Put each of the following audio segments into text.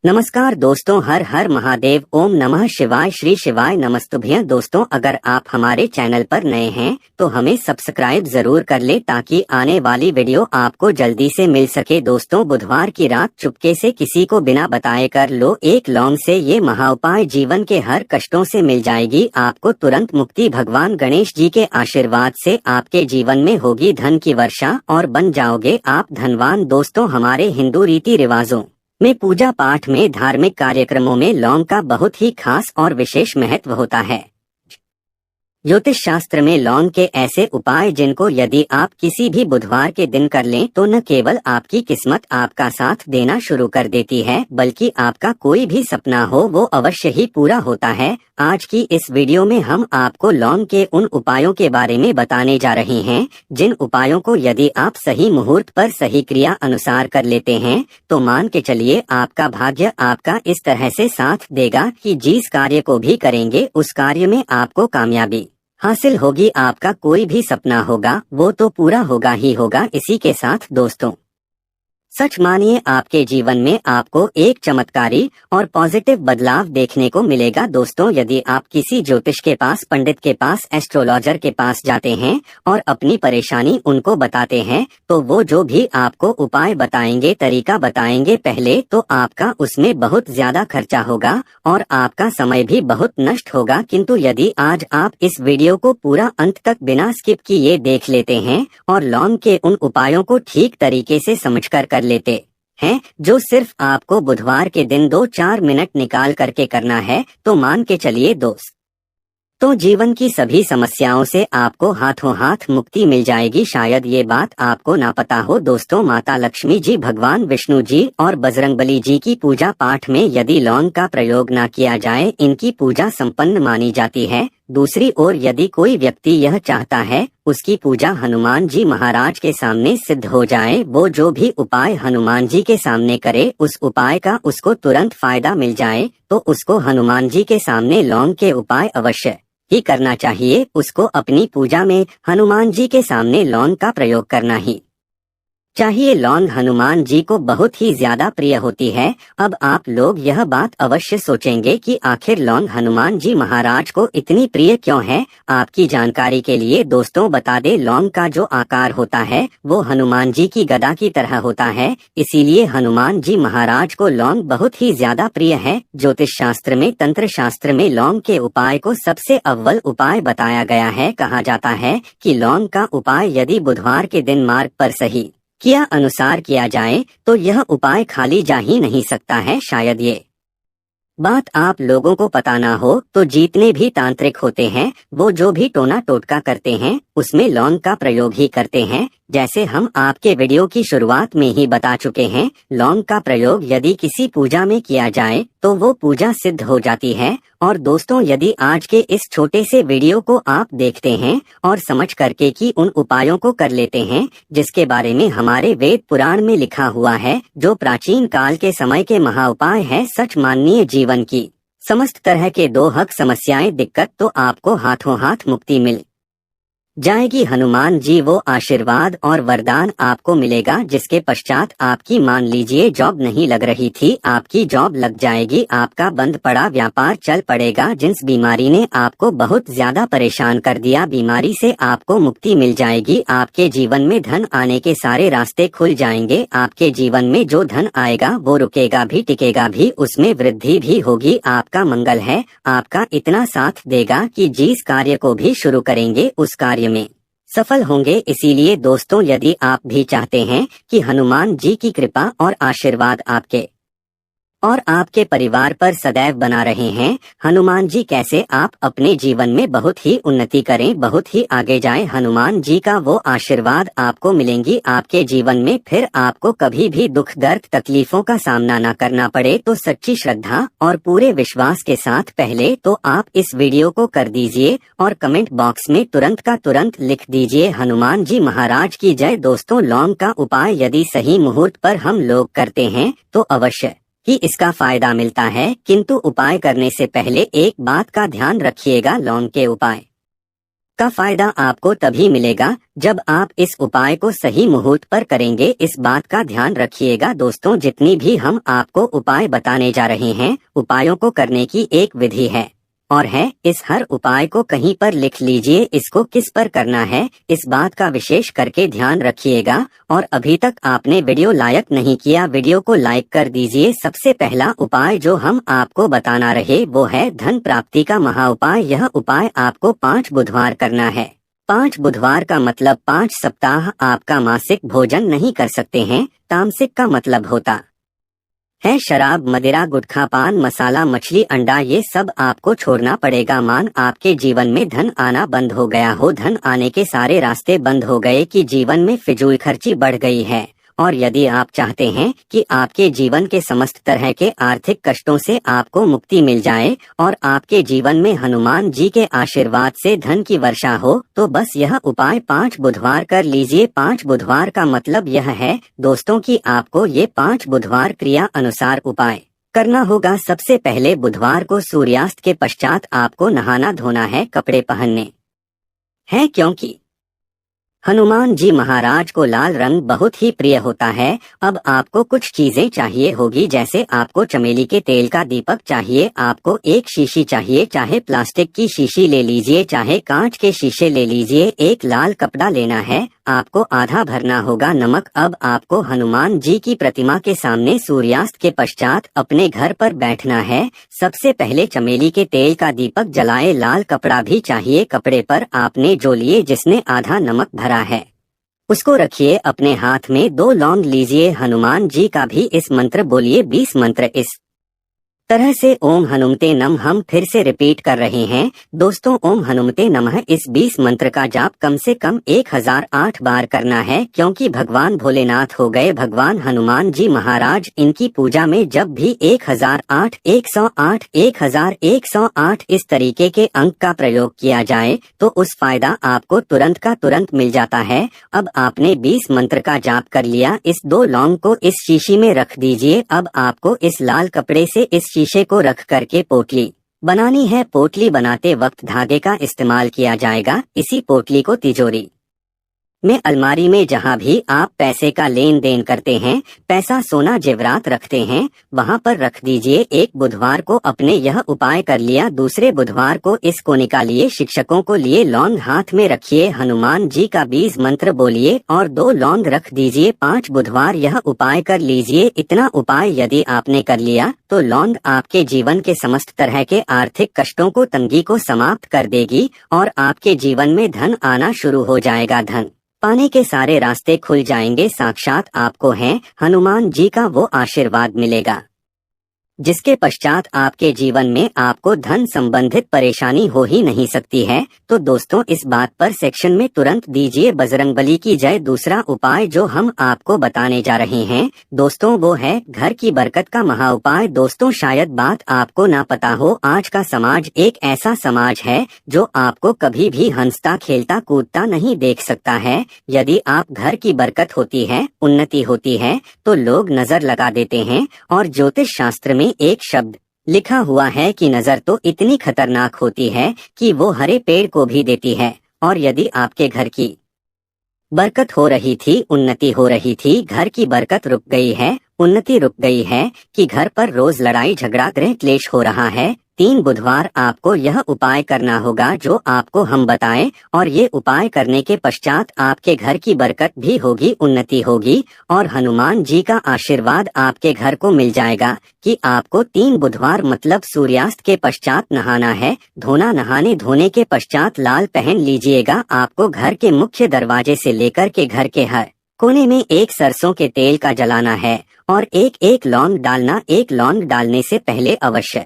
नमस्कार दोस्तों, हर हर महादेव, ओम नमः शिवाय, श्री शिवाय नमस्तुभ्यं। दोस्तों, अगर आप हमारे चैनल पर नए हैं तो हमें सब्सक्राइब जरूर कर ले ताकि आने वाली वीडियो आपको जल्दी से मिल सके। दोस्तों, बुधवार की रात चुपके से किसी को बिना बताए कर लो एक लौंग से ये महाउपाय, जीवन के हर कष्टों से मिल जाएगी आपको तुरंत मुक्ति। भगवान गणेश जी के आशीर्वाद से आपके जीवन में होगी धन की वर्षा और बन जाओगे आप धनवान। दोस्तों, हमारे हिंदू रीति रिवाजों में पूजा पाठ में धार्मिक कार्यक्रमों में लौंग का बहुत ही खास और विशेष महत्व होता है। ज्योतिष शास्त्र में लौंग के ऐसे उपाय जिनको यदि आप किसी भी बुधवार के दिन कर लें तो न केवल आपकी किस्मत आपका साथ देना शुरू कर देती है, बल्कि आपका कोई भी सपना हो वो अवश्य ही पूरा होता है। आज की इस वीडियो में हम आपको लौंग के उन उपायों के बारे में बताने जा रहे हैं जिन उपायों को यदि आप सही मुहूर्त पर सही क्रिया अनुसार कर लेते हैं तो मान के चलिए आपका भाग्य आपका इस तरह से साथ देगा कि जिस कार्य को भी करेंगे उस कार्य में आपको कामयाबी हासिल होगी। आपका कोई भी सपना होगा वो तो पूरा होगा ही होगा। इसी के साथ दोस्तों, सच मानिए आपके जीवन में आपको एक चमत्कारी और पॉजिटिव बदलाव देखने को मिलेगा। दोस्तों, यदि आप किसी ज्योतिष के पास, पंडित के पास, एस्ट्रोलॉजर के पास जाते हैं और अपनी परेशानी उनको बताते हैं तो वो जो भी आपको उपाय बताएंगे, तरीका बताएंगे, पहले तो आपका उसमें बहुत ज्यादा खर्चा होगा और आपका समय भी बहुत नष्ट होगा। किंतु यदि आज आप इस वीडियो को पूरा अंत तक बिना स्किप किए देख लेते हैं और लौंग के उन उपायों को ठीक तरीके से समझकर लेते हैं जो सिर्फ आपको बुधवार के दिन 2-4 मिनट निकाल करके करना है, तो मान के चलिए दोस्त, तो जीवन की सभी समस्याओं से आपको हाथों हाथ मुक्ति मिल जाएगी। शायद ये बात आपको ना पता हो दोस्तों, माता लक्ष्मी जी, भगवान विष्णु जी और बजरंगबली जी की पूजा पाठ में यदि लौंग का प्रयोग ना किया जाए इनकी पूजा संपन्न मानी जाती है। दूसरी ओर यदि कोई व्यक्ति यह चाहता है उसकी पूजा हनुमान जी महाराज के सामने सिद्ध हो जाए, वो जो भी उपाय हनुमान जी के सामने करे उस उपाय का उसको तुरंत फायदा मिल जाए, तो उसको हनुमान जी के सामने लौंग के उपाय अवश्य ही करना चाहिए। उसको अपनी पूजा में हनुमान जी के सामने लौंग का प्रयोग करना ही चाहिए। लौंग हनुमान जी को बहुत ही ज्यादा प्रिय होती है। अब आप लोग यह बात अवश्य सोचेंगे कि आखिर लौंग हनुमान जी महाराज को इतनी प्रिय क्यों है। आपकी जानकारी के लिए दोस्तों बता दे, लौंग का जो आकार होता है वो हनुमान जी की गदा की तरह होता है, इसीलिए हनुमान जी महाराज को लौंग बहुत ही ज्यादा प्रिय है। ज्योतिष शास्त्र में, तंत्र शास्त्र में लौंग के उपाय को सबसे अव्वल उपाय बताया गया है। कहा जाता है कि लौंग का उपाय यदि बुधवार के दिन मार्ग पर सही किया अनुसार किया जाए तो यह उपाय खाली जा ही नहीं सकता है। शायद ये बात आप लोगों को पता ना हो तो जितने भी तांत्रिक होते हैं वो जो भी टोना टोटका करते हैं उसमें लौंग का प्रयोग ही करते हैं। जैसे हम आपके वीडियो की शुरुआत में ही बता चुके हैं, लौंग का प्रयोग यदि किसी पूजा में किया जाए तो वो पूजा सिद्ध हो जाती है। और दोस्तों, यदि आज के इस छोटे से वीडियो को आप देखते हैं और समझ करके कि उन उपायों को कर लेते हैं जिसके बारे में हमारे वेद पुराण में लिखा हुआ है, जो प्राचीन काल के समय के महाउपाय है, सच माननीय जीवन की समस्त तरह के दो हक समस्याएं दिक्कत तो आपको हाथों हाथ मुक्ति मिल जाएगी। हनुमान जी वो आशीर्वाद और वरदान आपको मिलेगा जिसके पश्चात आपकी, मान लीजिए जॉब नहीं लग रही थी, आपकी जॉब लग जाएगी, आपका बंद पड़ा व्यापार चल पड़ेगा, जिस बीमारी ने आपको बहुत ज्यादा परेशान कर दिया बीमारी से आपको मुक्ति मिल जाएगी, आपके जीवन में धन आने के सारे रास्ते खुल जाएंगे, आपके जीवन में जो धन आएगा वो रुकेगा भी, टिकेगा भी, उसमें वृद्धि भी होगी। आपका मंगल है, आपका इतना साथ देगा कि जिस कार्य को भी शुरू करेंगे उस कार्य में सफल होंगे। इसीलिए दोस्तों, यदि आप भी चाहते हैं कि हनुमान जी की कृपा और आशीर्वाद आपके और आपके परिवार पर सदैव बना रहे हैं, हनुमान जी कैसे आप अपने जीवन में बहुत ही उन्नति करें, बहुत ही आगे जाएं, हनुमान जी का वो आशीर्वाद आपको मिलेंगी आपके जीवन में, फिर आपको कभी भी दुख, दर्द, तकलीफों का सामना न करना पड़े, तो सच्ची श्रद्धा और पूरे विश्वास के साथ पहले तो आप इस वीडियो को कर दीजिए और कमेंट बॉक्स में तुरंत का तुरंत लिख दीजिए हनुमान जी महाराज की जय। दोस्तों, लौंग का उपाय यदि सही मुहूर्त पर हम लोग करते हैं तो अवश्य ही इसका फायदा मिलता है, किंतु उपाय करने से पहले एक बात का ध्यान रखिएगा, लौंग के उपाय का फायदा आपको तभी मिलेगा जब आप इस उपाय को सही मुहूर्त पर करेंगे। इस बात का ध्यान रखिएगा दोस्तों, जितनी भी हम आपको उपाय बताने जा रहे हैं, उपायों को करने की एक विधि है और है। इस हर उपाय को कहीं पर लिख लीजिए, इसको किस पर करना है इस बात का विशेष करके ध्यान रखिएगा। और अभी तक आपने वीडियो लाइक नहीं किया, वीडियो को लाइक कर दीजिए। सबसे पहला उपाय जो हम आपको बताना रहे वो है धन प्राप्ति का महा उपाय। यह उपाय आपको 5 बुधवार करना है। 5 बुधवार का मतलब 5 सप्ताह आपका मासिक भोजन नहीं कर सकते हैं। तामसिक का मतलब होता है शराब, मदिरा, गुटखा, पान मसाला, मछली, अंडा, ये सब आपको छोड़ना पड़ेगा। मान आपके जीवन में धन आना बंद हो गया हो, धन आने के सारे रास्ते बंद हो गए कि जीवन में फिजूल खर्ची बढ़ गई है, और यदि आप चाहते हैं कि आपके जीवन के समस्त तरह के आर्थिक कष्टों से आपको मुक्ति मिल जाए और आपके जीवन में हनुमान जी के आशीर्वाद से धन की वर्षा हो, तो बस यह उपाय 5 बुधवार कर लीजिए। 5 बुधवार का मतलब यह है दोस्तों कि आपको ये 5 बुधवार क्रिया अनुसार उपाय करना होगा। सबसे पहले बुधवार को सूर्यास्त के पश्चात आपको नहाना धोना है, कपड़े पहनने हैं, क्योंकि हनुमान जी महाराज को लाल रंग बहुत ही प्रिय होता है। अब आपको कुछ चीजें चाहिए होगी, जैसे आपको चमेली के तेल का दीपक चाहिए, आपको एक शीशी चाहिए, चाहे प्लास्टिक की शीशी ले लीजिए, चाहे कांच के शीशे ले लीजिए। एक लाल कपड़ा लेना है, आपको आधा भरना होगा नमक। अब आपको हनुमान जी की प्रतिमा के सामने सूर्यास्त के पश्चात अपने घर पर बैठना है। सबसे पहले चमेली के तेल का दीपक जलाए, लाल कपड़ा भी चाहिए, कपड़े पर आपने जो लिए जिसने आधा नमक भरा है उसको रखिए। अपने हाथ में 2 लौंग लीजिए, हनुमान जी का भी इस मंत्र बोलिए, 20 मंत्र इस तरह से ओम हनुमते नमः। हम फिर से रिपीट कर रहे हैं दोस्तों, ओम हनुमते नमः। इस 20 मंत्र का जाप कम से कम 1008 बार करना है, क्योंकि भगवान भोलेनाथ हो गए भगवान हनुमान जी महाराज। इनकी पूजा में जब भी 1008, 108, 1108 इस तरीके के अंक का प्रयोग किया जाए तो उस फायदा आपको तुरंत का तुरंत मिल जाता है। अब आपने 20 मंत्र का जाप कर लिया, इस 2 लौंग को इस शीशी में रख दीजिए। अब आपको इस लाल कपड़े से इस शीशे को रख करके पोटली बनानी है। पोटली बनाते वक्त धागे का इस्तेमाल किया जाएगा। इसी पोटली को तिजोरी में, अलमारी में, जहाँ भी आप पैसे का लेन देन करते हैं, पैसा सोना जेवरात रखते हैं, वहाँ पर रख दीजिए। एक बुधवार को अपने यह उपाय कर लिया, दूसरे बुधवार को इसको निकालिए, शिक्षकों को लिए लौंग हाथ में रखिए, हनुमान जी का 20 मंत्र बोलिए और 2 लौंग रख दीजिए। 5 बुधवार यह उपाय कर लीजिए। इतना उपाय यदि आपने कर लिया तो लौंग आपके जीवन के समस्त तरह के आर्थिक कष्टों को, तंगी को समाप्त कर देगी और आपके जीवन में धन आना शुरू हो जाएगा। धन पाने के सारे रास्ते खुल जाएंगे। साक्षात आपको है हनुमान जी का वो आशीर्वाद मिलेगा, जिसके पश्चात आपके जीवन में आपको धन संबंधित परेशानी हो ही नहीं सकती है। तो दोस्तों, इस बात पर सेक्शन में तुरंत दीजिए बजरंगबली की जय। दूसरा उपाय जो हम आपको बताने जा रहे हैं दोस्तों वो है घर की बरकत का महा उपाय। दोस्तों, शायद बात आपको ना पता हो, आज का समाज एक ऐसा समाज है जो आपको कभी भी हंसता खेलता कूदता नहीं देख सकता है। यदि आप घर की बरकत होती है, उन्नति होती है, तो लोग नजर लगा देते हैं। और ज्योतिष शास्त्र में एक शब्द लिखा हुआ है कि नजर तो इतनी खतरनाक होती है कि वो हरे पेड़ को भी देती है। और यदि आपके घर की बरकत हो रही थी, उन्नति हो रही थी, घर की बरकत रुक गई है, उन्नति रुक गई है, कि घर पर रोज लड़ाई झगड़ा गृह क्लेश हो रहा है, 3 बुधवार आपको यह उपाय करना होगा जो आपको हम बताएं। और ये उपाय करने के पश्चात आपके घर की बरकत भी होगी, उन्नति होगी और हनुमान जी का आशीर्वाद आपके घर को मिल जाएगा। कि आपको 3 बुधवार मतलब सूर्यास्त के पश्चात नहाना है, धोना, नहाने धोने के पश्चात लाल पहन लीजिएगा। आपको घर के मुख्य दरवाजे से लेकर के घर के हर कोने में एक सरसों के तेल का जलाना है और एक लौंग डालना। एक लौंग डालने से पहले अवश्य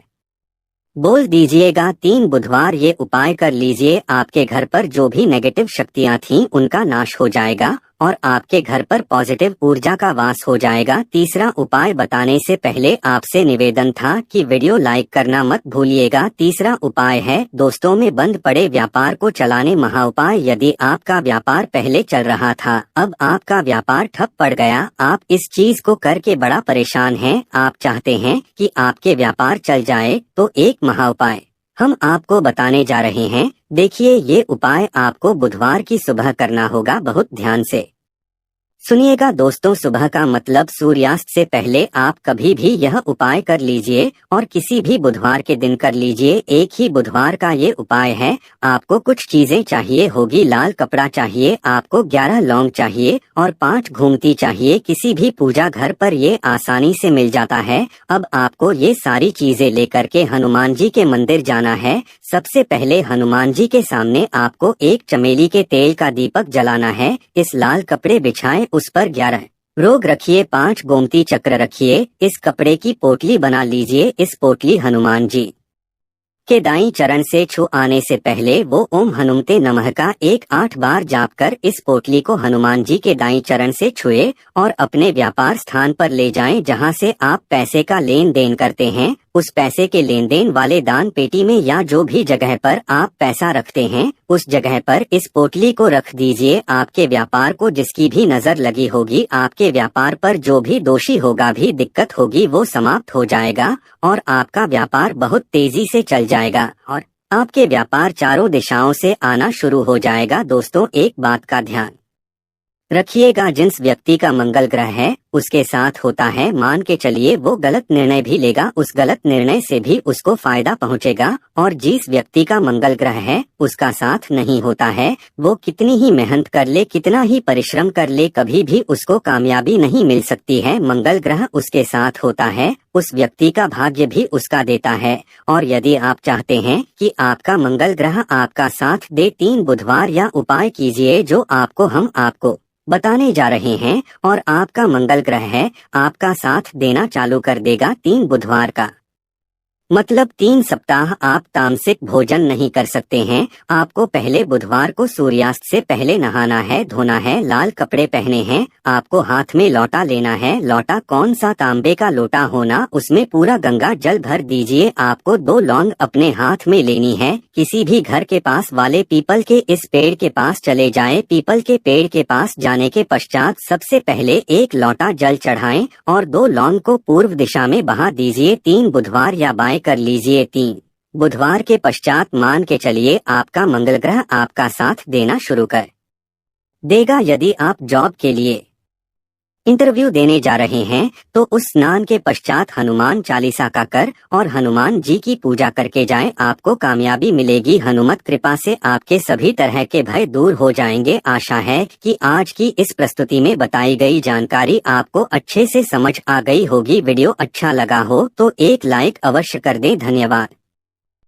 बोल दीजिएगा 3 बुधवार ये उपाय कर लीजिए। आपके घर पर जो भी नेगेटिव शक्तियाँ थीं उनका नाश हो जाएगा और आपके घर पर पॉजिटिव ऊर्जा का वास हो जाएगा। तीसरा उपाय बताने से पहले आपसे निवेदन था कि वीडियो लाइक करना मत भूलिएगा। तीसरा उपाय है दोस्तों में बंद पड़े व्यापार को चलाने महा उपाय। यदि आपका व्यापार पहले चल रहा था, अब आपका व्यापार ठप पड़ गया, आप इस चीज को करके बड़ा परेशान हैं, आप चाहते हैं कि आपके व्यापार चल जाए, तो एक महा उपाय हम आपको बताने जा रहे हैं। देखिए, ये उपाय आपको बुधवार की सुबह करना होगा। बहुत ध्यान से सुनिएगा दोस्तों। सुबह का मतलब सूर्यास्त से पहले आप कभी भी यह उपाय कर लीजिए और किसी भी बुधवार के दिन कर लीजिए। एक ही बुधवार का ये उपाय है। आपको कुछ चीजें चाहिए होगी। लाल कपड़ा चाहिए आपको, 11 लौंग चाहिए और 5 घूमती चाहिए। किसी भी पूजा घर पर ये आसानी से मिल जाता है। अब आपको ये सारी चीजें लेकर के हनुमान जी के मंदिर जाना है। सबसे पहले हनुमान जी के सामने आपको एक चमेली के तेल का दीपक जलाना है। इस लाल कपड़े बिछाएं, उस पर 11 रोग रखिए, 5 गोमती चक्र रखिए। इस कपड़े की पोटली बना लीजिए। इस पोटली हनुमान जी के दाईं चरण से छू आने से पहले वो ओम हनुमते नमः का 8 बार जाप कर इस पोटली को हनुमान जी के दाईं चरण से छुए और अपने व्यापार स्थान पर ले जाएं, जहां से आप पैसे का लेन देन करते हैं। उस पैसे के लेन देन वाले दान पेटी में या जो भी जगह पर आप पैसा रखते हैं, उस जगह पर इस पोटली को रख दीजिए। आपके व्यापार को जिसकी भी नजर लगी होगी, आपके व्यापार पर जो भी दोषी होगा, भी दिक्कत होगी, वो समाप्त हो जाएगा और आपका व्यापार बहुत तेजी से चल जाएगा और आपके व्यापार चारों दिशाओं से आना शुरू हो जाएगा। दोस्तों, एक बात का ध्यान रखिएगा, जिस व्यक्ति का मंगल ग्रह है उसके साथ होता है, मान के चलिए वो गलत निर्णय भी लेगा, उस गलत निर्णय से भी उसको फायदा पहुंचेगा। और जिस व्यक्ति का मंगल ग्रह है उसका साथ नहीं होता है, वो कितनी ही मेहनत कर ले, कितना ही परिश्रम कर ले, कभी भी उसको कामयाबी नहीं मिल सकती है। मंगल ग्रह उसके साथ होता है, उस व्यक्ति का भाग्य भी उसका देता है। और यदि आप चाहते हैं कि आपका मंगल ग्रह आपका साथ दे, 3 बुधवार या उपाय कीजिए जो हम आपको बताने जा रहे हैं और आपका मंगल ग्रह है आपका साथ देना चालू कर देगा 3 बुधवार का मतलब 3 सप्ताह आप तामसिक भोजन नहीं कर सकते हैं। आपको पहले बुधवार को सूर्यास्त से पहले नहाना है, धोना है, लाल कपड़े पहने हैं। आपको हाथ में लोटा लेना है। लोटा कौन सा, तांबे का लोटा होना, उसमें पूरा गंगा जल भर दीजिए। आपको 2 लौंग अपने हाथ में लेनी है। किसी भी घर के पास वाले पीपल के इस पेड़ के पास चले जाएं। पीपल के पेड़ के पास जाने के पश्चात सबसे पहले 1 लोटा जल चढ़ाएं और 2 लौंग को पूर्व दिशा में बहा दीजिए। 3 बुधवार या बाय कर लीजिए। 3 बुधवार के पश्चात मान के चलिए आपका मंगल ग्रह आपका साथ देना शुरू कर देगा। यदि आप जॉब के लिए इंटरव्यू देने जा रहे हैं तो उस स्नान के पश्चात हनुमान चालीसा का कर और हनुमान जी की पूजा करके जाएं। आपको कामयाबी मिलेगी। हनुमत कृपा से आपके सभी तरह के भय दूर हो जाएंगे। आशा है कि आज की इस प्रस्तुति में बताई गई जानकारी आपको अच्छे से समझ आ गई होगी। वीडियो अच्छा लगा हो तो एक लाइक अवश्य कर दें। धन्यवाद।